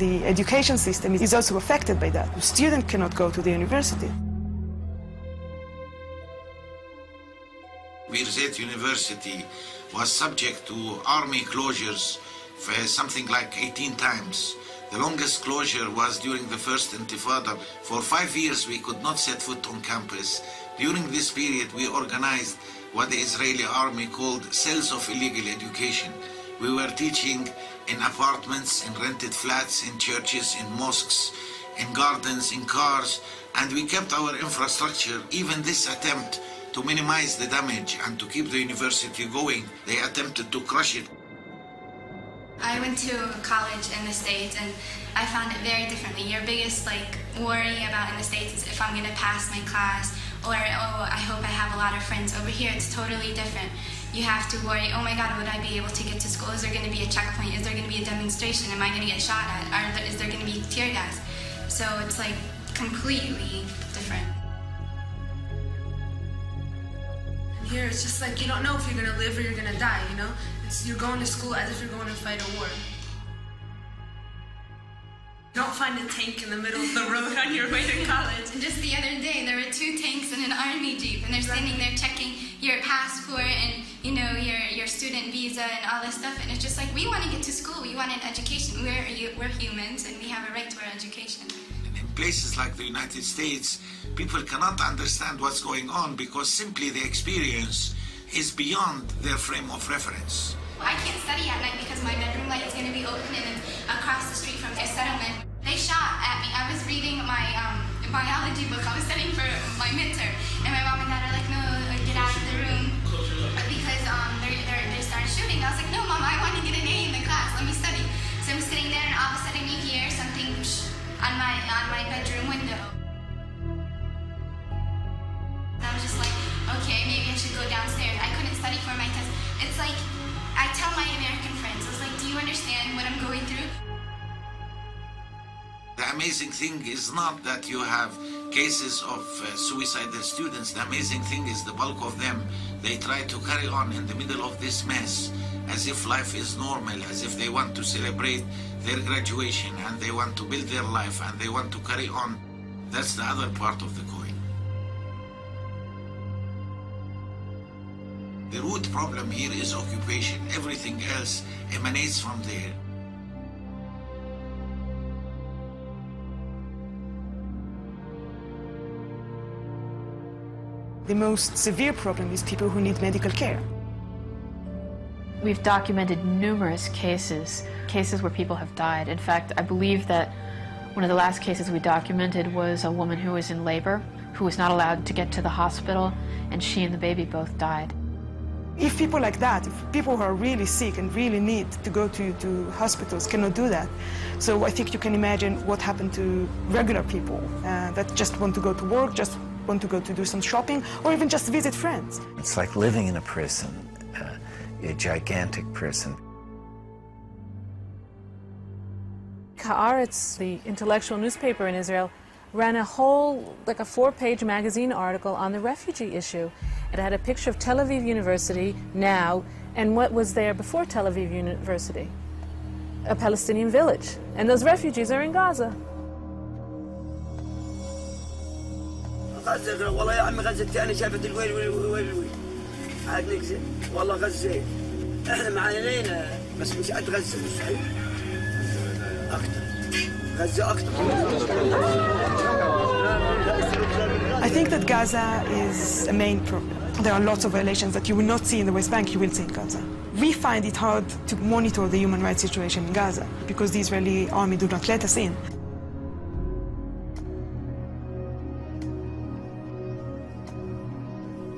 the education system is also affected by that. The student cannot go to the university. Birzeit University was subject to army closures for something like 18 times. The longest closure was during the first Intifada. For 5 years we could not set foot on campus. During this period we organized what the Israeli army called cells of illegal education. We were teaching in apartments, in rented flats, in churches, in mosques, in gardens, in cars, and we kept our infrastructure. Even this attempt to minimize the damage and to keep the university going, they attempted to crush it. I went to college in the States and I found it very differently. Your biggest worry about in the States is if I'm going to pass my class, or oh, I hope I have a lot of friends. Over here it's totally different. You have to worry, oh my God, would I be able to get to school? Is there going to be a checkpoint? Is there going to be a demonstration? Am I going to get shot at? Is there going to be tear gas? So it's like completely different. Here it's just like you don't know if you're gonna live or you're gonna die, you know? You're going to school as if you're going to fight a war. You don't find a tank in the middle of the road on your way to college. And just the other day there were 2 tanks and an army jeep, and they're standing there checking your passport and your student visa and all this stuff, and it's just like, we want to get to school, we want an education. We're humans and we have a right to our education. In places like the United States, people cannot understand what's going on because simply the experience is beyond their frame of reference. I can't study at night because my bedroom light is going to be open and it's across the street from their settlement. They shot at me. I was reading my biology book. I was studying for my midterm, and my mom and dad are like, no, get out of the room because they started shooting. I was like, no, Mom, I want to get an A in the class. Let me study. So I'm sitting there, and all of a sudden you hear something on my bedroom window. I was just like, okay, maybe I should go downstairs. I couldn't study for my test. It's like, I tell my American friends, I was like, do you understand what I'm going through? The amazing thing is not that you have cases of suicidal students. The amazing thing is the bulk of them, they try to carry on in the middle of this mess as if life is normal, as if they want to celebrate their graduation and they want to build their life and they want to carry on. That's the other part of the coin. The root problem here is occupation. Everything else emanates from there. The most severe problem is people who need medical care. We've documented numerous cases where people have died. In fact, I believe that one of the last cases we documented was a woman who was in labor, who was not allowed to get to the hospital, and she and the baby both died. If people like that, if people who are really sick and really need to go to hospitals cannot do that, so I think you can imagine what happened to regular people that just want to go to work, just want to go to do some shopping, or even just visit friends. It's like living in a prison, a gigantic prison. Haaretz, the intellectual newspaper in Israel, ran a whole, like a 4-page magazine article on the refugee issue. It had a picture of Tel Aviv University now and what was there before Tel Aviv University, a Palestinian village. And those refugees are in Gaza. غزة والله يا عمي غزة الثانية شافت الويل عاد نكذب والله غزة احنا معانينا بس مش قد غزة مستحيل أكثر غزة أكثر. I think that Gaza is a main problem. There are lots of violations that you will not see in the West Bank, you will see in Gaza. We find it hard to monitor the human rights situation in Gaza because the Israeli army do not let us in.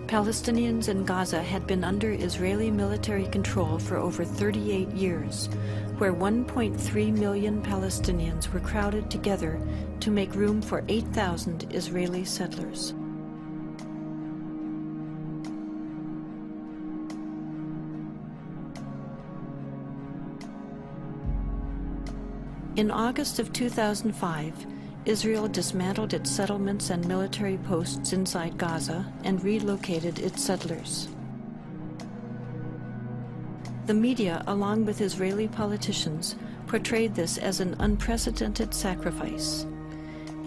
Palestinians in Gaza had been under Israeli military control for over 38 years, where 1.3 million Palestinians were crowded together to make room for 8,000 Israeli settlers. In August of 2005, Israel dismantled its settlements and military posts inside Gaza and relocated its settlers. The media, along with Israeli politicians, portrayed this as an unprecedented sacrifice.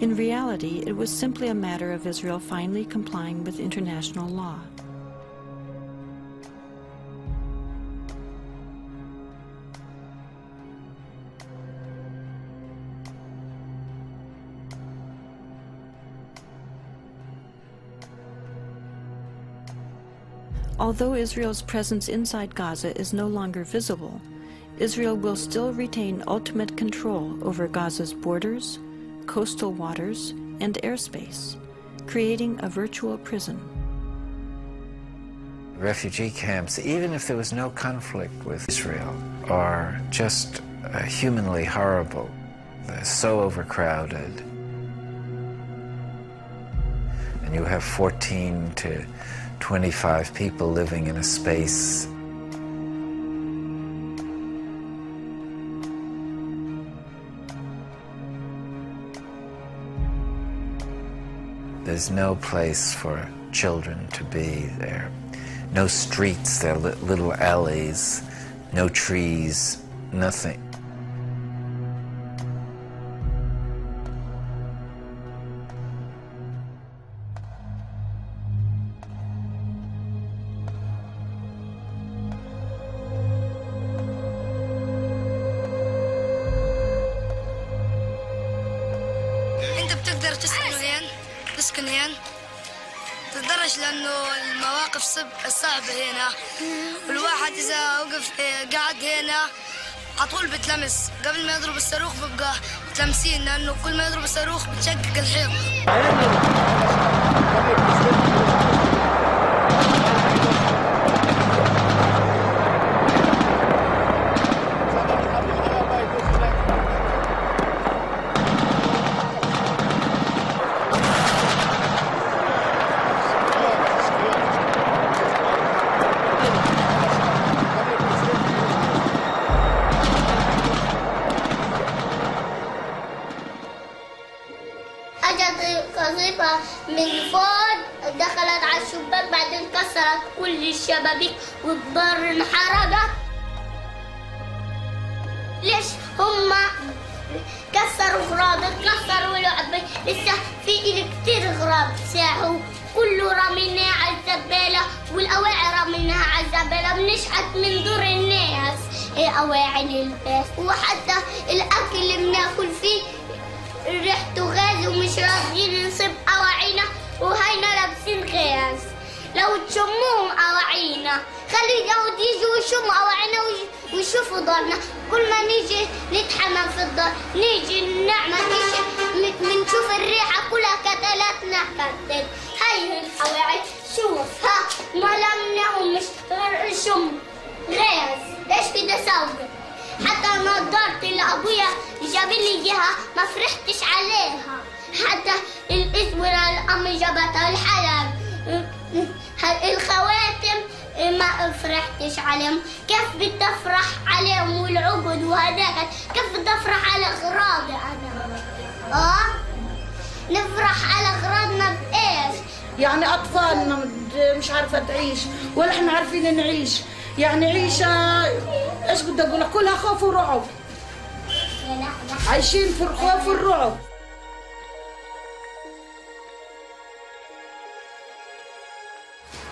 In reality, it was simply a matter of Israel finally complying with international law. Although Israel's presence inside Gaza is no longer visible, Israel will still retain ultimate control over Gaza's borders, coastal waters, and airspace, creating a virtual prison. Refugee camps, even if there was no conflict with Israel, are just humanly horrible. They're so overcrowded. And you have 14 to 25 people living in a space. There's no place for children to be there. No streets, there are little alleys, no trees, nothing. تسكن هنا تقدرش لأنه المواقف صعبة هنا والواحد إذا وقف قاعد هنا عطول بتلمس قبل ما يضرب الصاروخ ببقى متلمسين لأنه كل ما يضرب الصاروخ بتشقق الحيط. قذيفة من فوق دخلت على الشباك بعدين كسرت كل الشبابيك والدار انحرقت. ليش هم كسروا غراب كسروا لعبة لسه في كتير غراب ساحوا كله رميناه على الزبالة والأواعي رميناها على الزبالة بنشحت من دور الناس أواعي للباس وحتى الأكل اللي بناكل فيه ريحته غاز ومش راضيين نصيب أواعينا وهينا لابسين غاز. لو تشموهم أواعينا خلي اليهود يجوا ويشموا أواعينا ويشوفوا دارنا. كل ما نيجي نتحمم في الدار نيجي نعمل نيجي بنشوف الريحة كلها كتلاتنا كتل. هاي الأواعي شوف ها ما لمناهم مش غير شم غاز. ايش بدي اسوي؟ حتى نظارتي اللي ابويا جاب لي اياها ما فرحتش عليها. حتى الاسوره اللي امي جابتها الحلب الخواتم ما فرحتش عليهم. كيف بدي افرح عليهم والعقد وهداك كيف بدي افرح على اغراضي انا؟ نفرح على اغراضنا بايش؟ يعني اطفالنا مش عارفه تعيش ولا احنا عارفين نعيش. يعني عيشة ايش بدي اقول لك كلها خوف ورعب. عايشين في الخوف والرعب.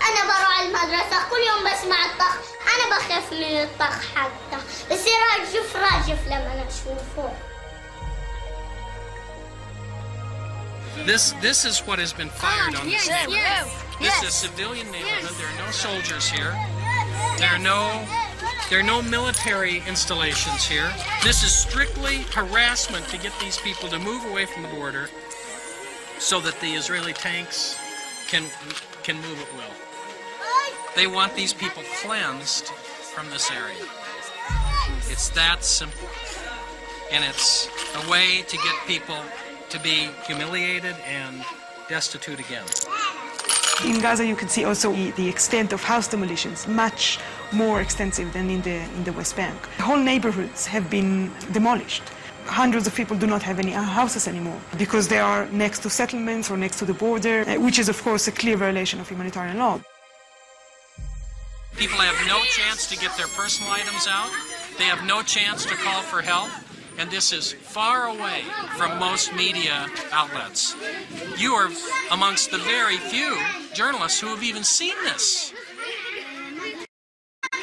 انا بروح المدرسة كل يوم بسمع الطخ. انا بخاف من الطخ حتى بصير راجف لما اشوفه. This is what has been fired on this neighborhood. This is a civilian neighborhood. There are no soldiers here. There are no military installations here. This is strictly harassment to get these people to move away from the border so that the Israeli tanks can move at will. They want these people cleansed from this area. It's that simple. And it's a way to get people to be humiliated and destitute again. In Gaza, you can see also the extent of house demolitions, much more extensive than in the West Bank. Whole neighborhoods have been demolished. Hundreds of people do not have any houses anymore because they are next to settlements or next to the border, which is, of course, a clear violation of humanitarian law. People have no chance to get their personal items out. They have no chance to call for help, and this is far away from most media outlets. You are amongst the very few journalists who have even seen this.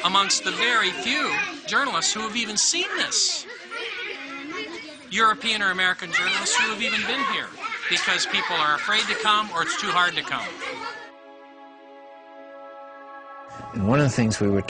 Amongst the very few journalists who have even seen this. European or American journalists who have even been here because people are afraid to come or it's too hard to come. And one of the things we were